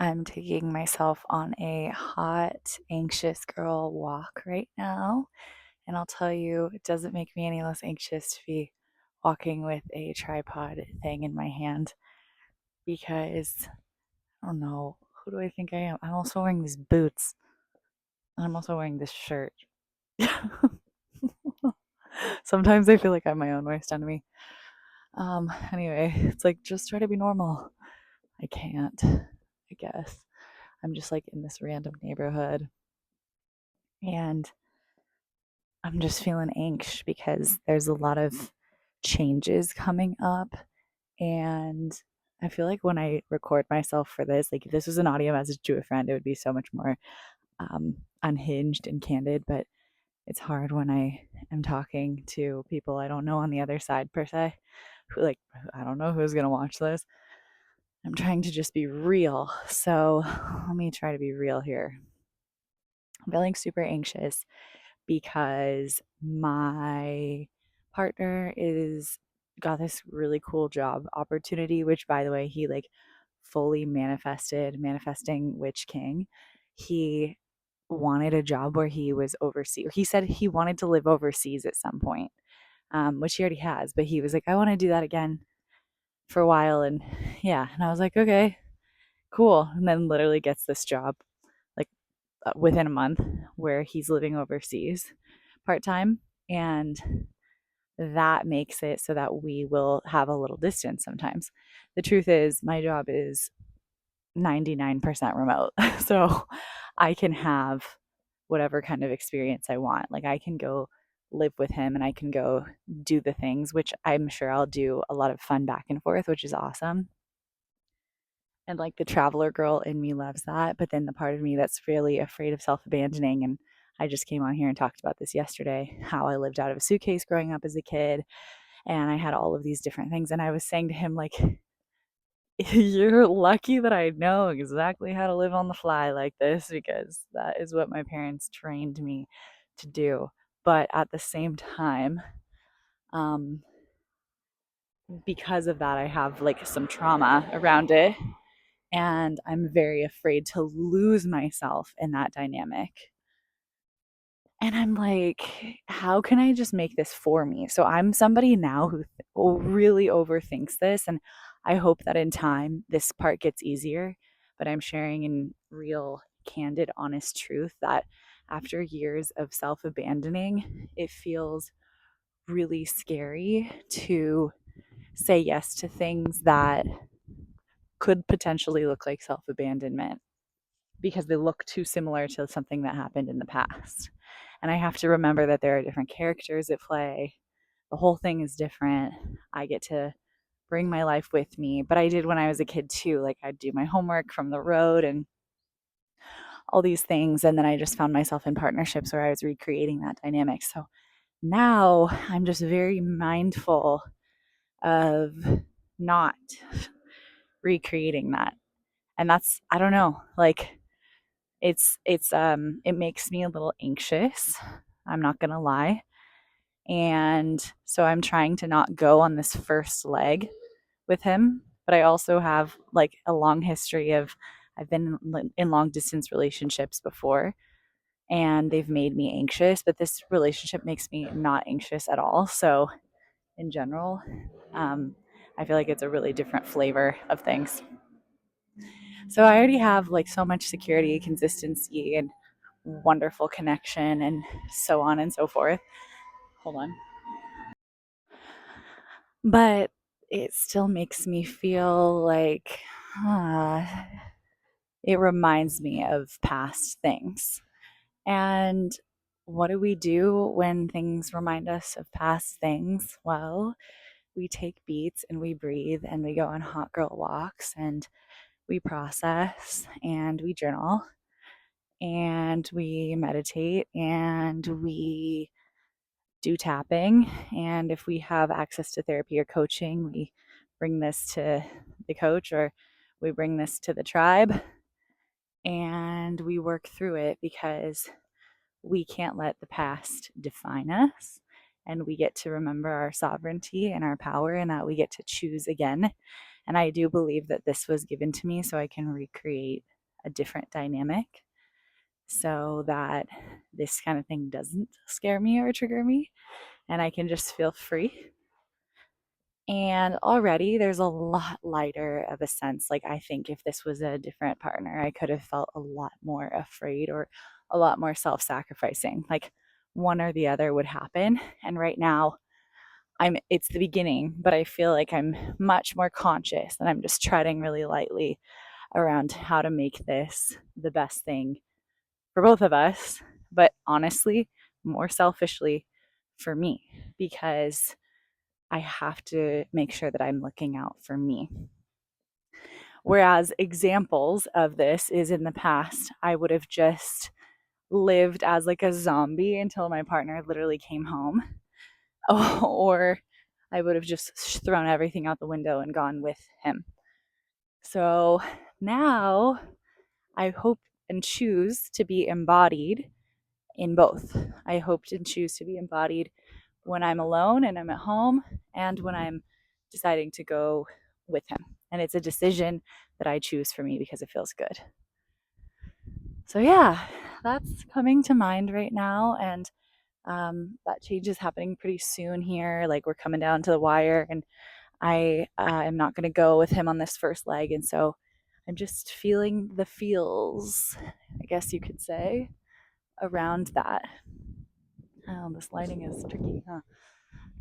I'm taking myself on a hot, anxious girl walk right now. And I'll tell you, it doesn't make me any less anxious to be walking with a tripod thing in my hand because I don't know, who do I think I am? I'm also wearing these boots. And I'm also wearing this shirt. Sometimes I feel like I'm my own worst enemy. Anyway, it's like just try to be normal. I can't, I guess. I'm just like in this random neighborhood and I'm just feeling anxious because there's a lot of changes coming up. And I feel like when I record myself for this, like if this was an audio message to a friend, it would be so much more unhinged and candid. But it's hard when I am talking to people I don't know on the other side, per se, who, like, I don't know who's going to watch this. I'm trying to just be real. So let me try to be real here. I'm feeling super anxious because my partner is got this really cool job opportunity, which, by the way, he like fully manifesting witch king. He wanted a job where he was overseas. He said he wanted to live overseas at some point, which he already has, but he was like, I want to do that again for a while. And yeah, and I was like, okay, cool. And then literally gets this job like within a month where he's living overseas part time. And that makes it so that we will have a little distance sometimes. The truth is, my job is 99% remote. So I can have whatever kind of experience I want. Like I can go live with him and I can go do the things, which I'm sure I'll do a lot of fun back and forth, which is awesome. And like the traveler girl in me loves that. But then the part of me that's really afraid of self abandoning. And I just came on here and talked about this yesterday, how I lived out of a suitcase growing up as a kid. And I had all of these different things. And I was saying to him, like, you're lucky that I know exactly how to live on the fly like this because that is what my parents trained me to do. But at the same time, um, because of that, I have like some trauma around it. And I'm very afraid to lose myself in that dynamic. And I'm like, how can I just make this for me? So I'm somebody now who really overthinks this. And I hope that in time this part gets easier. But I'm sharing in real, candid, honest truth that after years of self abandoning, it feels really scary to say yes to things that could potentially look like self abandonment because they look too similar to something that happened in the past. And I have to remember that there are different characters at play. The whole thing is different. I get to bring my life with me, but I did when I was a kid too. Like I'd do my homework from the road and all these things. And then I just found myself in partnerships where I was recreating that dynamic. So now I'm just very mindful of not recreating that. And that's, I don't know, like it makes me a little anxious. I'm not going to lie. And so I'm trying to not go on this first leg with him, but I also have like a long history of I've been in long distance relationships before and they've made me anxious, but this relationship makes me not anxious at all. So in general, um, I feel like it's a really different flavor of things. So I already have like so much security, consistency, and wonderful connection, and so on and so forth. Hold on. But it still makes me feel like uh, it reminds me of past things. And what do we do when things remind us of past things? Well, we take beats and we breathe and we go on hot girl walks and we process and we journal and we meditate and we do tapping. And if we have access to therapy or coaching, we bring this to the coach or we bring this to the tribe and we work through it because we can't let the past define us. And we get to remember our sovereignty and our power and that we get to choose again. And I do believe that this was given to me so I can recreate a different dynamic so that this kind of thing doesn't scare me or trigger me and I can just feel free. And already there's a lot lighter of a sense. Like, I think if this was a different partner, I could have felt a lot more afraid or a lot more self sacrificing. Like, one or the other would happen. And right now, it's the beginning, but I feel like I'm much more conscious and I'm just treading really lightly around how to make this the best thing for both of us, but honestly, more selfishly for me, because I have to make sure that I'm looking out for me. Whereas examples of this is in the past, I would have just lived as like a zombie until my partner literally came home. Or I would have just thrown everything out the window and gone with him. So now I hope and choose to be embodied in both. I hope and choose to be embodied when I'm alone and I'm at home and when I'm deciding to go with him. And it's a decision that I choose for me because it feels good. So yeah, that's coming to mind right now. And that change is happening pretty soon here. Like, we're coming down to the wire, and I am not going to go with him on this first leg. And so I'm just feeling the feels, I guess you could say, around that. Oh, this lighting is tricky, huh?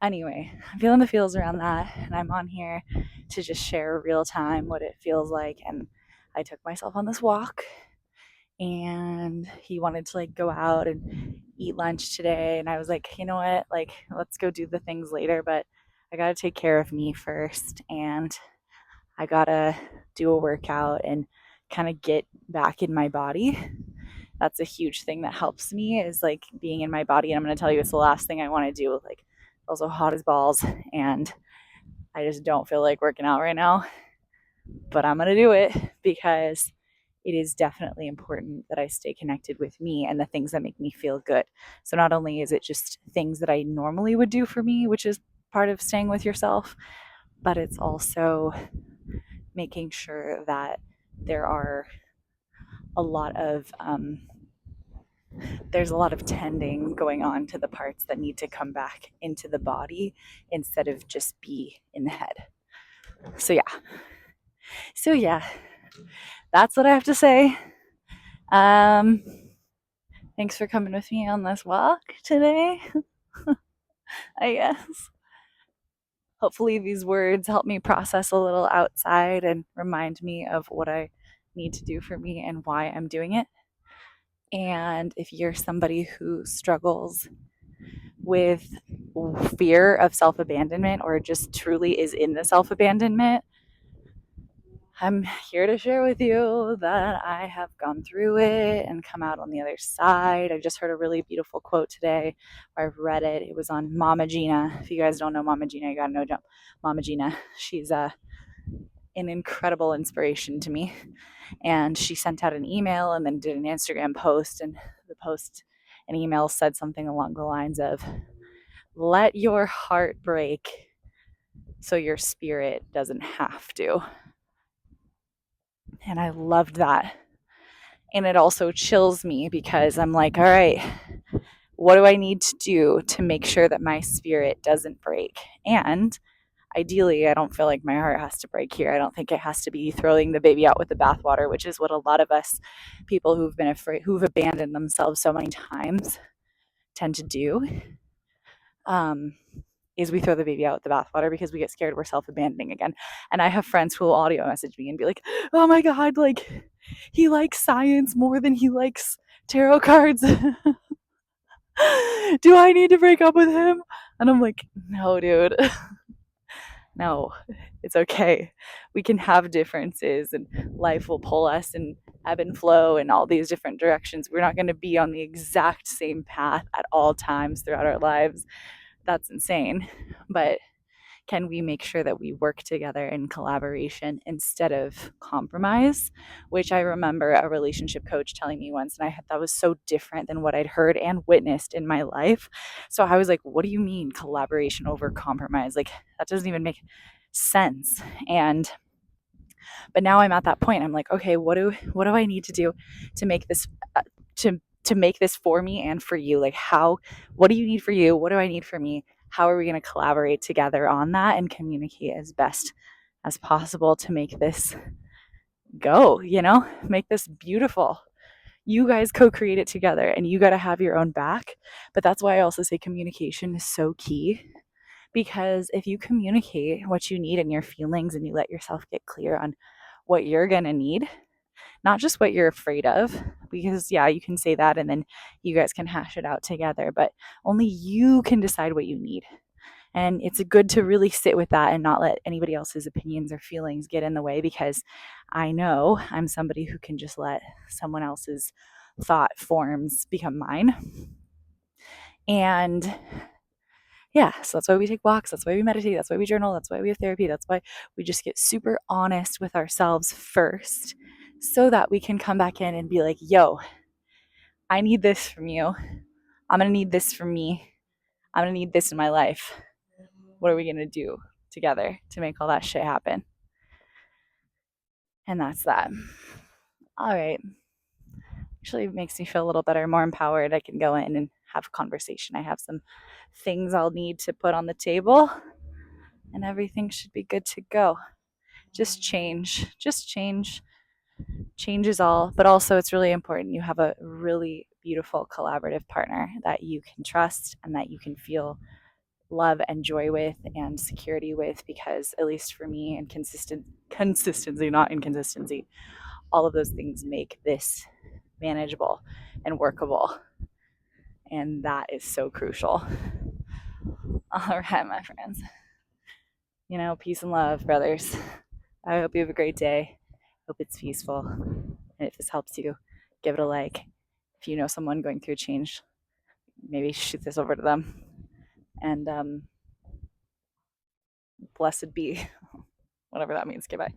Anyway, I'm feeling the feels around that, and I'm on here to just share real time what it feels like. And I took myself on this walk, and he wanted to like go out and eat lunch today, and I was like, you know what, like, let's go do the things later, but I gotta take care of me first, and I gotta do a workout and kind of get back in my body. That's a huge thing that helps me, is like being in my body. And I'm going to tell you, it's the last thing I want to do. Like, also hot as balls, and I just don't feel like working out right now, but I'm going to do it because it is definitely important that I stay connected with me and the things that make me feel good. So not only is it just things that I normally would do for me, which is part of staying with yourself, but it's also making sure that there are a lot of there's a lot of tending going on to the parts that need to come back into the body instead of just be in the head. So yeah, that's what I have to say. Thanks for coming with me on this walk today. I guess hopefully these words help me process a little outside and remind me of what I need to do for me and why I'm doing it. And if you're somebody who struggles with fear of self-abandonment or just truly is in the self-abandonment, I'm here to share with you that I have gone through it and come out on the other side. I just heard a really beautiful quote today, or I've read it. It was on Mama Gina. If you guys don't know Mama Gina, you gotta know Mama Gina. She's an incredible inspiration to me. And she sent out an email and then did an Instagram post, and the post and email said something along the lines of, let your heart break so your spirit doesn't have to. And I loved that. And it also chills me because I'm like, all right, what do I need to do to make sure that my spirit doesn't break? And ideally, I don't feel like my heart has to break here. I don't think it has to be throwing the baby out with the bathwater, which is what a lot of us people who've been afraid, who've abandoned themselves so many times, tend to do. Is we throw the baby out with the bathwater because we get scared we're self-abandoning again. And I have friends who will audio message me and be like, oh my God, like, he likes science more than he likes tarot cards. Do I need to break up with him? And I'm like, no, dude. No, it's okay. We can have differences, and life will pull us and ebb and flow in all these different directions. We're not going to be on the exact same path at all times throughout our lives. That's insane. But can we make sure that we work together in collaboration instead of compromise? Which I remember a relationship coach telling me once, and that was so different than what I'd heard and witnessed in my life. So I was like, what do you mean collaboration over compromise? Like, that doesn't even make sense. And But now I'm at that point. I'm like, okay, what do I need to do to make this to make this for me and for you? Like, what do you need for you? What do I need for me? How are we going to collaborate together on that and communicate as best as possible to make this go, make this beautiful? You guys co-create it together, and you got to have your own back. But that's why I also say communication is so key, because if you communicate what you need and your feelings, and you let yourself get clear on what you're going to need, not just what you're afraid of, because yeah, you can say that and then you guys can hash it out together, but only you can decide what you need. And it's good to really sit with that and not let anybody else's opinions or feelings get in the way, because I know I'm somebody who can just let someone else's thought forms become mine. And yeah, so that's why we take walks, that's why we meditate, that's why we journal, that's why we have therapy, that's why we just get super honest with ourselves first, so that we can come back in and be like, yo, I need this from you. I'm going to need this from me. I'm going to need this in my life. What are we going to do together to make all that shit happen? And that's that. All right. Actually, it makes me feel a little better, more empowered. I can go in and have a conversation. I have some things I'll need to put on the table, and everything should be good to go. Just change. Change is all. But also, it's really important you have a really beautiful collaborative partner that you can trust and that you can feel love and joy with and security with, because at least for me, and consistency, not inconsistency, all of those things make this manageable and workable, and that is so crucial. All right, my friends, peace and love, brothers. I hope you have a great day. Hope it's peaceful, and if this helps you, give it a like. If you know someone going through change, maybe shoot this over to them, and blessed be, whatever that means. Goodbye.